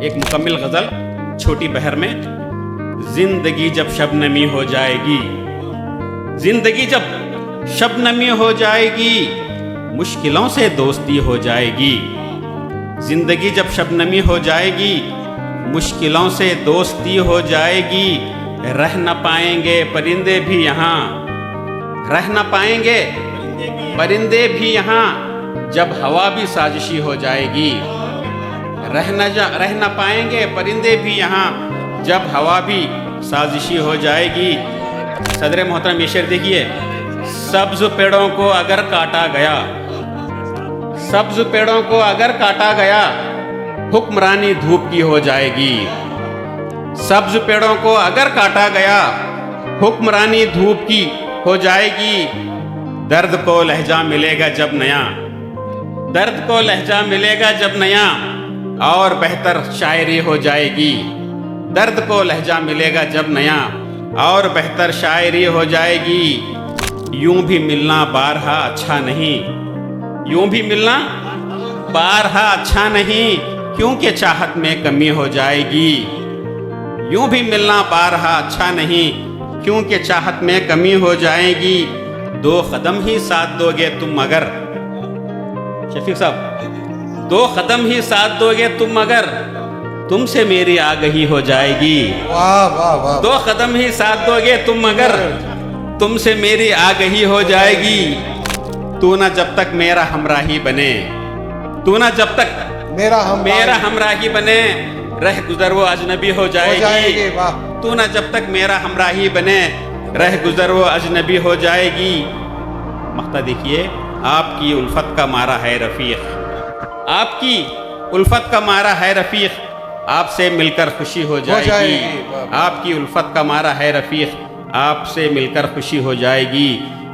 एक मुकम्मिल गज़ल छोटी बहर में। जिंदगी जब शबनमी हो जाएगी, जिंदगी जब शबनमी हो जाएगी, मुश्किलों से दोस्ती हो जाएगी। जिंदगी जब शबनमी हो जाएगी, मुश्किलों से दोस्ती हो जाएगी। रह न पाएंगे परिंदे भी यहाँ, रह न पाएंगे परिंदे भी यहाँ, जब हवा भी साजिशी हो जाएगी। रह न पाएंगे परिंदे भी यहाँ, जब हवा भी साजिशी हो जाएगी। सदर मोहतरम ये शेर देखिए। सब्ज पेड़ों को अगर काटा गया, सब्ज पेड़ों को अगर काटा गया, हुक्मरानी धूप की हो जाएगी। सब्ज पेड़ों को अगर काटा गया, हुक्मरानी धूप की हो जाएगी। दर्द को लहजा मिलेगा जब नया, दर्द को लहजा मिलेगा जब नया, और बेहतर शायरी हो जाएगी। दर्द को लहजा मिलेगा जब नया, और बेहतर शायरी हो जाएगी। यूं भी मिलना बारहा अच्छा नहीं, यूं भी मिलना बारहा अच्छा नहीं, क्योंकि चाहत में कमी हो जाएगी। यूं भी मिलना बारहा अच्छा नहीं, क्योंकि चाहत में कमी हो जाएगी। दो कदम ही साथ दोगे तुम मगर, शफीक साहब, दो कदम ही साथ दोगे तुम मगर, तुमसे मेरी आगही हो जाएगी। वाह वाह वाह। दो कदम ही साथ दोगे तुम मगर, तुमसे मेरी आगही हो जाएगी। तू ना जब तक मेरा हमराही बने, तू ना जब तक मेरा हमराही बने, रह गुजर वो अजनबी हो जाएगी। तू ना जब तक मेरा हमराही बने, रह गुजर वो अजनबी हो जाएगी। मक्ता देखिए। आपकी उल्फत का मारा है रफ़ीक, आपकी उल्फत का मारा है रफ़ीक, आपसे मिलकर खुशी हो जाएगी। आपकी उल्फत का मारा है रफ़ीक, आपसे मिलकर खुशी हो जाएगी।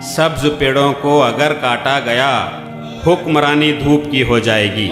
सब्ज पेड़ों को अगर काटा गया, हुक्मरानी धूप की हो जाएगी।